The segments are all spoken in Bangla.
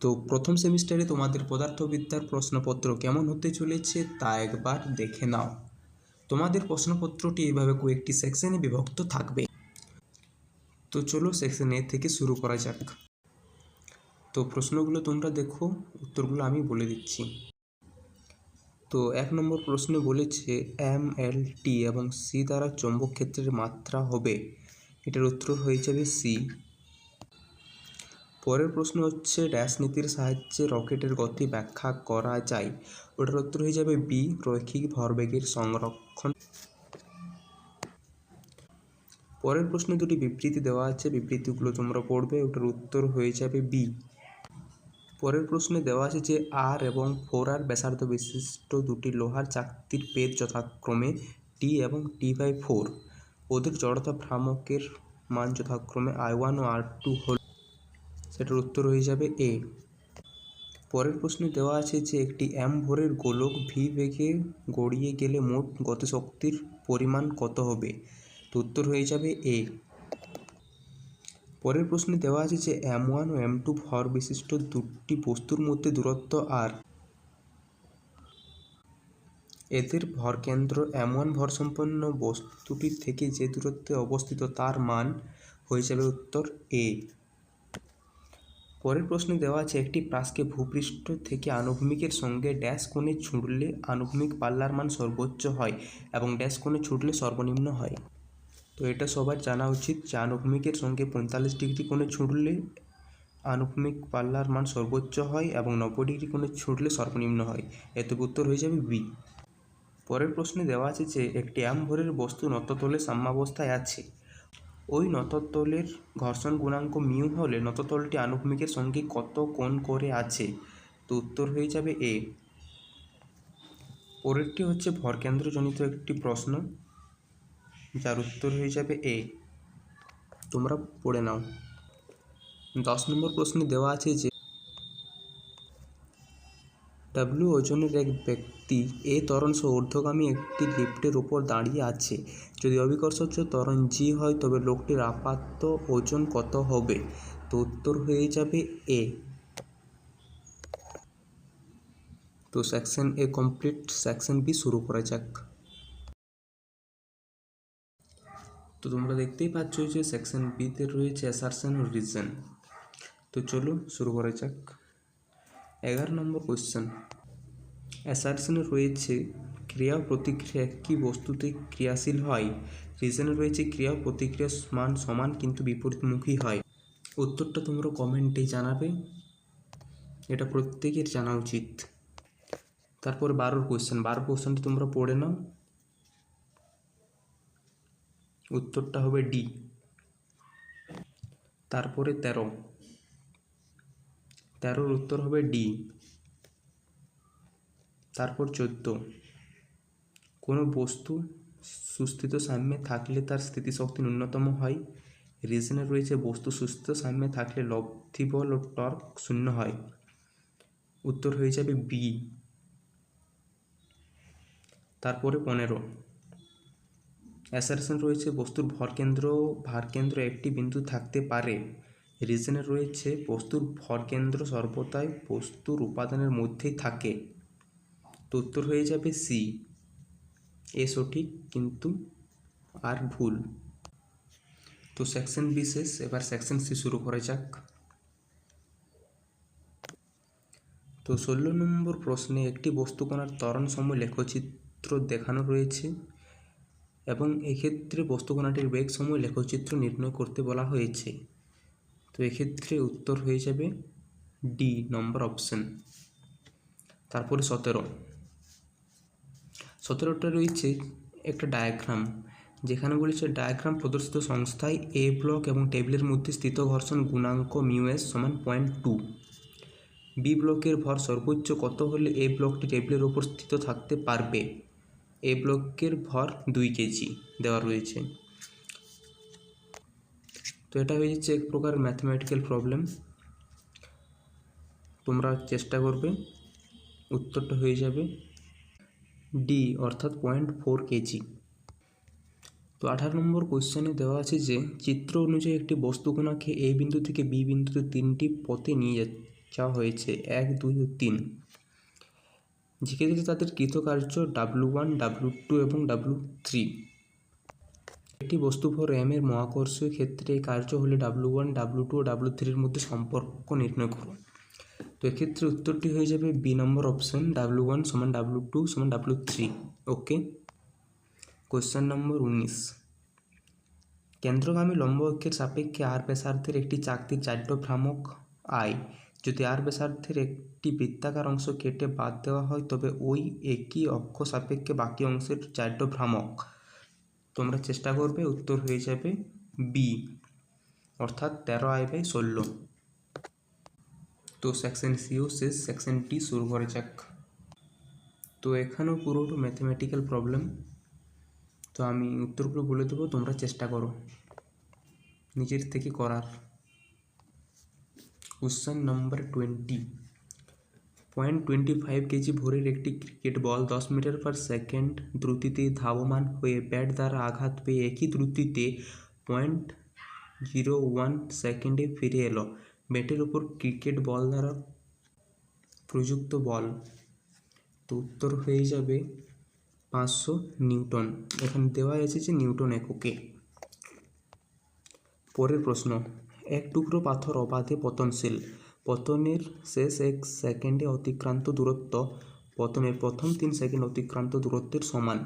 তো প্রথম সেমিস্টারে তোমাদের পদার্থবিদ্যার প্রশ্নপত্র কেমন হতে চলেছে তা একবার দেখে নাও। তোমাদের প্রশ্নপত্রটি এভাবে কয়েকটি সেকশনে বিভক্ত থাকবে। তো চলো সেকশন এ থেকে শুরু করা যাক। তো প্রশ্নগুলো তোমরা দেখো, উত্তরগুলো আমি বলে দিচ্ছি। তো 1 নম্বর প্রশ্নে বলেছে MLT এবং সি দ্বারা চৌম্বক ক্ষেত্রের মাত্রা হবে, এটার উত্তর হয়ে যাবে সি। পরের প্রশ্ন হচ্ছে ড্যাশ নীতির সাহায্যে রকেটের গতি ব্যাখ্যা করা যায়, ওটার উত্তর হয়ে যাবে বি, রৈখিক ভরবেগের সংরক্ষণ। পরের প্রশ্নে দুটি বিবৃতি দেওয়া আছে, বিবৃতিগুলো তোমরা পড়বে, ওটার উত্তর হয়ে যাবে বি। পরের প্রশ্নে দেওয়া আছে যে আর এবং 4R ব্যাসার্ধ বিশিষ্ট দুটি লোহার চাকতির বেধ যথাক্রমে টি এবং T/4, ওদের জড়তা ভ্রামকের মান যথাক্রমে I1 ও R2 হল, সেটার উত্তর হয়ে যাবে এ। পরের প্রশ্নে দেওয়া আছে যে একটি m ভরের গোলক v বেগে গড়িয়ে গেলে মোট গতিশক্তির পরিমাণ কত হবে, তো উত্তর হয়ে যাবে এ। পরের প্রশ্নে দেওয়া আছে যে m1 ও m2 ভর বিশিষ্ট দুটি বস্তুর মধ্যে দূরত্ব r, এদের ভরকেন্দ্র m1 ভরসম্পন্ন বস্তুটির থেকে যে দূরত্বে অবস্থিত তার মান হয়ে যাবে উত্তর এ। পরের প্রশ্নে দেওয়া আছে একটি প্রাসকে ভূপৃষ্ঠ থেকে আনুভূমিকের সঙ্গে ড্যাশ কোণে ছুঁড়লে আনুভূমিক পাল্লার মান সর্বোচ্চ হয় এবং ড্যাশ কোণে ছুঁড়লে সর্বনিম্ন হয়। তো এটা সবার জানা উচিত যে আনুভূমিকের সঙ্গে 45 ডিগ্রি কোণে ছুঁড়লে আনুভূমিক পাল্লার মান সর্বোচ্চ হয় এবং 90 ডিগ্রি কোণে ছুঁড়লে সর্বনিম্ন হয়, এত উত্তর হয়ে যাবে বি। পরের প্রশ্নে দেওয়া আছে যে একটি m ভরের বস্তু নততলে সাম্যাবস্থায় আছে, ওই নততলের ঘর্ষণ গুণাঙ্ক মিউ হলে নততলটি আনুভূমিকের সঙ্গে কত কোণ করে আছে, তো উত্তর হয়ে যাবে এ। পরেরটি হচ্ছে ভরকেন্দ্রজনিত একটি প্রশ্ন, যার উত্তর হয়ে যাবে এ, তোমরা পড়ে নাও। 10 নম্বর প্রশ্নে দেওয়া আছে যে W ওজনের এক ব্যক্তি এ ত্বরণ সহ ঊর্ধ্বগামী একটি লিফটের উপর দাঁড়িয়ে আছে, যদি অভিকর্ষজ ত্বরণ g হয় তবে লোকটির আপাত ওজন কত হবে, তো উত্তর হয়ে যাবে এ। তো সেকশন এ কমপ্লিট, সেকশন বি শুরু করা যাক। তো তোমরা দেখতেই পাচ্ছ যে সেকশন বিতে রয়েছে অ্যাসারশন ও রিজন। তো চলো শুরু করা যাক। 11 নম্বর কোয়েশ্চেন, অ্যাসারশনে রয়েছে ক্রিয়া ও প্রতিক্রিয়া একই বস্তুতে ক্রিয়াশীল হয়, রিজনে রয়েছে ক্রিয়া ও প্রতিক্রিয়া মান সমান কিন্তু বিপরীতমুখী হয়। উত্তরটা তোমরা কমেন্টে জানাবে, এটা প্রত্যেকের জানা উচিত। তারপর 12 কোয়েশ্চেনটা তোমরা পড়ে নাও, উত্তরটা হবে ডি। তারপরে 13 উত্তর হবে ডি। তারপর 14, কোনো বস্তু সুস্থিত সাম্যে থাকলে তার স্থিতিশক্তি ন্যূনতম হয়, রিজনে রয়েছে বস্তু সুস্থিত সাম্যে থাকলে লব্ধি বল ও টর্ক শূন্য হয়, উত্তর হয়ে যাবে বি। তারপরে 15, অ্যাসারশন রয়েছে বস্তুর ভরকেন্দ্র ও ভারকেন্দ্র একটি বিন্দু থাকতে পারে, রিজনে রয়েছে বস্তুর ভরকেন্দ্র সর্বদাই বস্তুর উপাদানের মধ্যেই থাকে, তো উত্তর হয়ে যাবে সি। এ সঠিক কিন্তু আর ভুল। তো সেকশন বি শেষ, এবার সেকশন সি শুরু করা যাক। তো 16 নম্বর প্রশ্নে একটি বস্তুকণার ত্বরণ সময় লেখচিত্র দেখানো রয়েছে এবং এক্ষেত্রে বস্তুকণাটির বেগ সময় লেখচিত্র নির্ণয় করতে বলা হয়েছে, তো এক্ষেত্রে উত্তর হয়ে যাবে ডি নম্বর অপশন। তারপরে 17টা রয়েছে একটা ডায়াগ্রাম, যেখানে বলেছে ডায়াগ্রাম প্রদর্শিত সংস্থায় এ ব্লক এবং টেবিলের মধ্যে স্থিত ঘর্ষণ গুণাঙ্ক μs সমান 0.2, বি ব্লকের ভর সর্বোচ্চ কত হলে এ ব্লকটি টেবিলের ওপর স্থিত থাকতে পারবে, এ ব্লকের ভর 2 কেজি দেওয়া রয়েছে। তো এটা হয়ে যাচ্ছে এক প্রকার ম্যাথমেটিক্যাল প্রবলেম, তোমরা চেষ্টা করবে, উত্তরটা হয়ে যাবে ডি অর্থাৎ 0.4 কেজি। তো 18 নম্বর কোয়েশ্চেনে দেওয়া আছে যে চিত্র অনুযায়ী একটি বস্তুকণাকে এ বিন্দু থেকে বি বিন্দুতে 3টি পথে নিয়ে চাওয়া হয়েছে 1, 2 ও 3, যেক্ষেত্রে তাদের কৃতকার্য W1, W2 এবং W3। একটি বস্তুভর এর মহাকর্ষীয় ক্ষেত্রে কার্য হলে W1, W2 ও W3-র মধ্যে সম্পর্ক নির্ণয় করো। তো এক্ষেত্রে উত্তরটি হয়ে যাবে বি নম্বর অপশন, W1 সমান W2 সমান W3। ওকে। কোশ্চেন নম্বর 19, কেন্দ্রগামী লম্ব অক্ষের সাপেক্ষে আর ব্যাসার্ধের একটি চাকতির জাড্য ভ্রামক আই যদি আর ব্যাসার্ধের একটি বৃত্তাকার অংশ কেটে বাদ দেওয়া হয় তবে ওই একই অক্ষ সাপেক্ষে বাকি অংশের জাড্য ভ্রামক। তোমরা চেষ্টা করবে, উত্তর হয়ে যাবে বি, অর্থাৎ 13I/16। তো সেকশন সিও শেষ, সেকশন ডি শুরু করা যাক। তো এখানেও পুরোটা ম্যাথমেটিক্যাল প্রবলেম। তো আমি উত্তরগুলো বলে দেবো, তোমরা চেষ্টা করো নিজের থেকে করার। কোশ্চেন নম্বর 20, 0.25 কেজি ভরের একটি cricket ball 10 metre per second দ্রুতিতে ধাবমান হয়ে ব্যাট দ্বারা আঘাত পেয়ে একই দ্রুতিতে 0.01 সেকেন্ডে ফিরে এলো। ব্যাটের উপর ক্রিকেট বল দ্বারা প্রযুক্ত বল। তো উত্তর হয়ে যাবে 500 নিউটন। এখানে দেওয়া আছে যে নিউটন এককে। পরের প্রশ্ন, এক টুকরো পাথর অবাধে পতনশীল। পতনের শেষ 1 সেকেন্ডে অতিক্রান্ত দূরত্ব পতনের প্রথম 3 সেকেন্ড অতিক্রান্ত দূরত্বের সমান।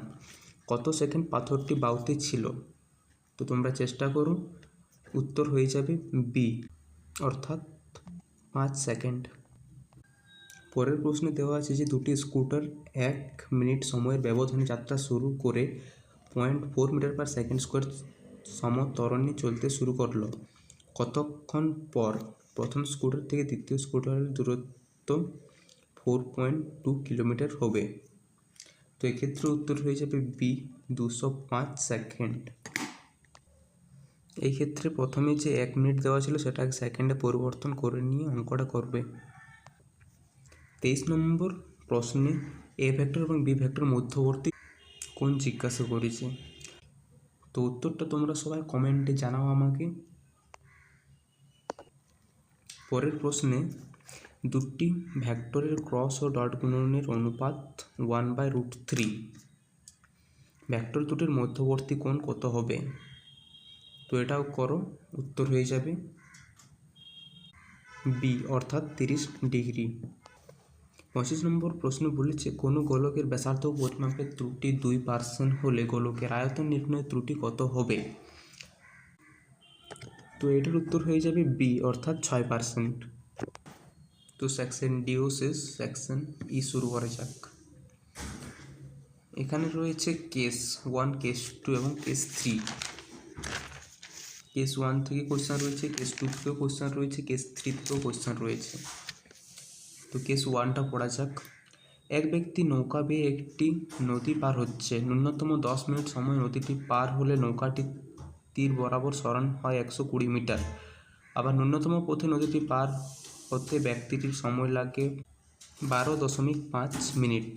কত সেকেন্ড পাথরটি বাউতে ছিল? তো তোমরা চেষ্টা করো, উত্তর হয়ে যাবে বি, অর্থাৎ 5 সেকেন্ড। পরের প্রশ্নে দেওয়া আছে যে দুটি স্কুটার 1 মিনিট সময়ের ব্যবধানে যাত্রা শুরু করে 0.4 মিটার পার সেকেন্ড স্কোয়ার সমত্বরণে চলতে শুরু করলো। কতক্ষণ পর প্রথম স্কুটার থেকে দ্বিতীয় স্কুটারের দূরত্ব 4.2 কিলোমিটার হবে? তো এক্ষেত্রে উত্তর হয়ে যাবে বি, 205 সেকেন্ড। এই ক্ষেত্রে প্রথমে যে 1 মিনিট দেওয়া ছিল সেটা সেকেন্ডে পরিবর্তন করে নিয়ে অঙ্কটা করবে। 23 নম্বর প্রশ্নে এ ভেক্টর এবং বি ভেক্টর মধ্যবর্তী কোণ জিজ্ঞাসা করেছে। তো উত্তরটা তোমরা সবাই কমেন্টে জানাও আমাকে। পরের প্রশ্নে দুটি ভেক্টরের ক্রস ও ডট গুণনের অনুপাত 1/√3। ভেক্টর দুটির মধ্যবর্তী কোণ কত হবে? তো এটাও করো, উত্তর হয়ে যাবে বি, অর্থাৎ 30 ডিগ্রি। 25 নম্বর প্রশ্ন বলেছে কোনো গোলকের ব্যাসার্ধ পরিমাপের ত্রুটি 2% হলে গোলকের আয়তন নির্ণয়ের ত্রুটি কত হবে? তো এটার উত্তর হয়ে যাবে বি, অর্থাৎ 6%। তো সেকশন ডিও শেষ, সেকশন ই শুরু করা যাক। এখানে রয়েছে কেস 1, কেস 2 এবং কেস 3। কেস 1 থেকে কোশ্চেন রয়েছে, কেস 2 থেকেও কোশ্চেন রয়েছে, কেস 3 থেকেও কোশ্চেন রয়েছে। তো কেস 1টা পড়া যাক। এক ব্যক্তি নৌকা বেয়ে একটি নদী পার হচ্ছে। ন্যূনতম 10 মিনিট সময় নদীটি পার হলে নৌকাটি তীর বরাবর সরান হয় 120 মিটার। আবার ন্যূনতম পথে নদীটি পার হতে ব্যক্তিটির সময় লাগে 12.5 মিনিট।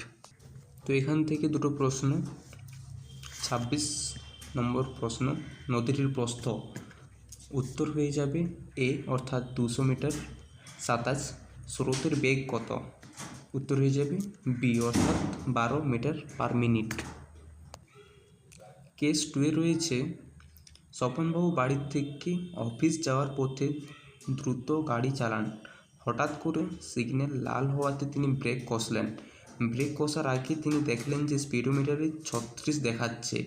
তো এখান থেকে দুটো প্রশ্ন। 26 নম্বর প্রশ্ন, নদীটির প্রস্থ। উত্তর হয়ে যাবে এ, অর্থাৎ 200 মিটার। 27, স্রোতের বেগ কত? উত্তর হয়ে যাবে বি, অর্থাৎ 12 মিটার পার মিনিট। কেস 2 রয়েছে স্বপনবাবু বাড়ির থেকে অফিস যাওয়ার পথে দ্রুত গাড়ি চালান। হঠাৎ করে সিগন্যাল লাল হওয়াতে তিনি ব্রেক কষলেন। ব্রেক কষার আগে তিনি দেখলেন যে স্পিডোমিটারে 36 দেখাচ্ছে।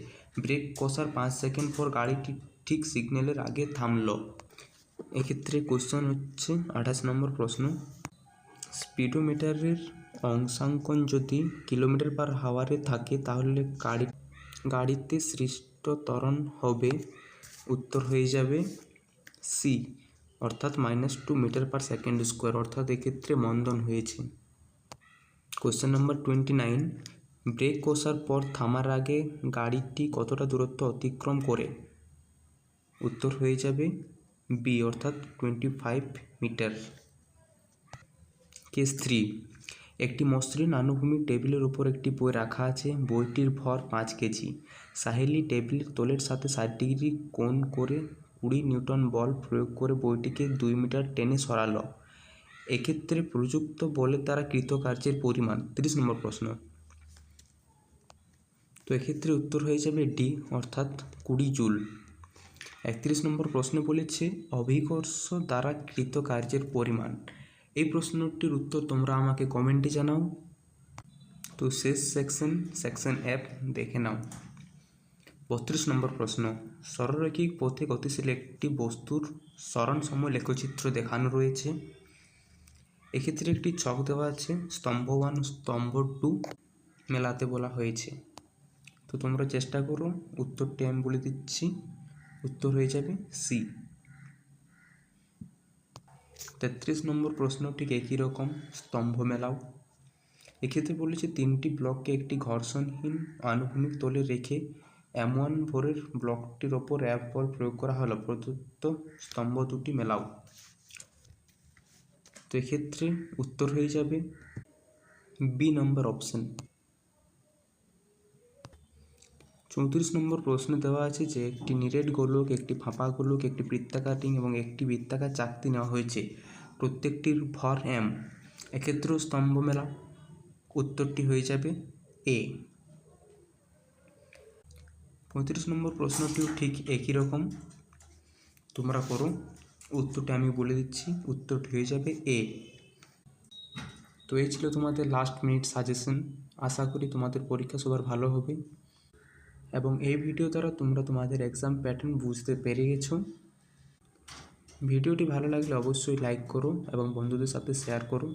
ব্রেক কষার 5 সেকেন্ড পর গাড়িটি ঠিক সিগন্যালের আগে থামল। এক্ষেত্রে কোশ্চেন হচ্ছে 28 নম্বর প্রশ্ন, স্পিডোমিটারের অংশাঙ্কন যদি কিলোমিটার পার হাওয়ারে থাকে তাহলে গাড়িতে সৃষ্ট ত্বরণ হবে। উত্তর হয়ে যাবে সি, অর্থাৎ -2 মিটার পার সেকেন্ড স্কোয়ার, অর্থাৎ এক্ষেত্রে মন্দন হয়েছে। কোশ্চেন নম্বর 29, ব্রেক কষার পর থামার আগে গাড়িটি কতটা দূরত্ব অতিক্রম করে? উত্তর হয়ে যাবে বি, অর্থাৎ 25 মিটার। কেস 3, একটি মসৃণ আনুভূমিক টেবিলের উপর একটি বই রাখা আছে। বইটির ভর 5 কেজি। সাহেলি টেবিলের তলের সাথে 60 ডিগ্রি কোণ করে 20 নিউটন বল প্রয়োগ করে বইটিকে 2 মিটার টেনে সরালো। এক্ষেত্রে প্রযুক্ত বলের দ্বারা কৃতকার্যের পরিমাণ। 30 নম্বর প্রশ্ন। তো এক্ষেত্রে উত্তর হয়ে যাবে ডি, অর্থাৎ 20 জুল। 31 নম্বর প্রশ্ন বলেছে অভিকর্ষ দ্বারা কৃতকার্যের পরিমাণ। এই প্রশ্নটির উত্তর তোমরা আমাকে কমেন্টে জানাও। তো শেষ সেকশন F দেখে নাও। 32 নম্বর প্রশ্ন। সরলরৈখিক পথে গতিশীল একটি বস্তুর সরণ সময় লেখচিত্র দেখানো রয়েছে। এক্ষেত্রে একটি ছক দেওয়া আছে, স্তম্ভ 1 স্তম্ভ 2 মেলাতে বলা হয়েছে। তো তোমরা চেষ্টা করো, উত্তরটি আমি বলে দিচ্ছি, উত্তর হয়ে যাবে সি। 33 নম্বর প্রশ্ন ঠিক একই রকম, স্তম্ভ মেলাও। এক্ষেত্রে বলেছে 3টি ব্লককে একটি ঘর্ষণহীন আনুভূমিক তলে রেখে M1 ভরের ব্লকটির ওপর F বল প্রয়োগ করা হলো, প্রদত্ত স্তম্ভ দুটি মেলাও। তো এক্ষেত্রে উত্তর হয়ে যাবে বি নম্বর অপশন। 34 নম্বর প্রশ্নে দেওয়া আছে যে একটি নিরেট গোলক, একটি ফাঁপা গোলক, একটি বৃত্তাকার রিং এবং একটি বৃত্তাকার চাকতি নেওয়া হয়েছে, প্রত্যেকটির ভর M। এক্ষেত্রেও স্তম্ভ মেলা, উত্তরটি হয়ে যাবে এ। 35 নম্বর প্রশ্নটিও ঠিক একই রকম, তোমরা করো, উত্তরটা আমি বলে দিচ্ছি, উত্তরটি হয়ে যাবে এ। তো এই ছিল তোমাদের লাস্ট মিনিট সাজেশন। আশা করি তোমাদের পরীক্ষা সবার ভালো হবে এবং এই ভিডিও দ্বারা তোমরা তোমাদের এক্সাম প্যাটার্ন বুঝতে পেরে গেছো। ভিডিওটি ভালো লাগলে অবশ্যই লাইক করো এবং বন্ধুদের সাথে শেয়ার করো।